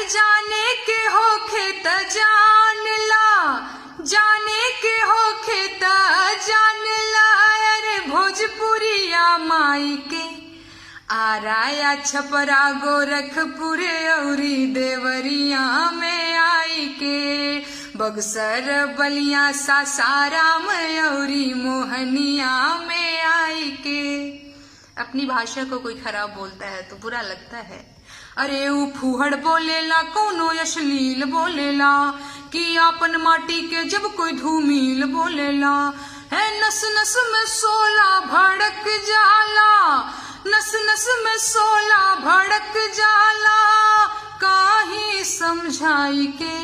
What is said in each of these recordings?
जाने के होखे त जान ला, जाने के होखे त जान ला। अरे भोजपुरिया माई के आराया छपरा गोरखपुर औरी देवरिया में आई के, बक्सर बलिया सासाराम औरी मोहनिया में आई के। अपनी भाषा को कोई खराब बोलता है तो बुरा लगता है। अरे ऊ फूहड़ बोलेला कोनो अश्लील बोलेला, कि आपन माटी के जब कोई धूमिल बोलेला। है नस नस में सोला भड़क जाला, नस नस में सोला भड़क जाला। काहे समझाई के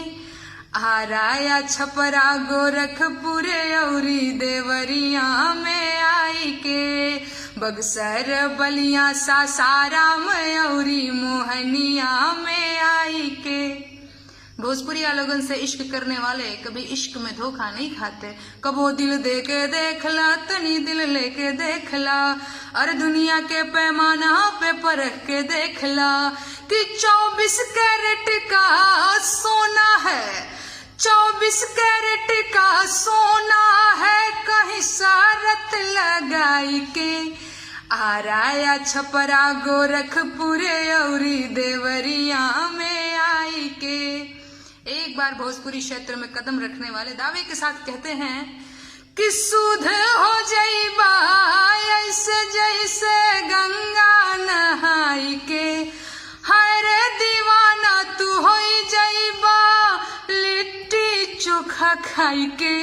आराया छपरा गोरखपुर औरी देवरिया में आई के, बक्सर बलिया सासाराम औरी मोहनिया में आई के। भोजपुरिया लोगन से इश्क करने वाले कभी इश्क में धोखा नहीं खाते। कबो दिल दे के देखला, तनी दिल लेके देखला, और दुनिया के पैमाना पे परख के देखला कि 24 कैरेट का सोना है, 24 कैरेट का सोना है। कहीं शरत लगाई के आराया छपरा गोरखपुर औरी देवरिया में आई के। एक बार भोजपुरी क्षेत्र में कदम रखने वाले दावे के साथ कहते हैं कि सुध हो जाइबा ऐसे जैसे गंगा नहाई के। हाय रे दीवाना तू हो जाइबा लिट्टी चोखा खाई के।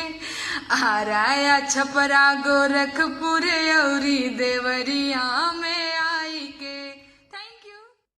आराया छपरा गोरखपुर औरी देवरिया में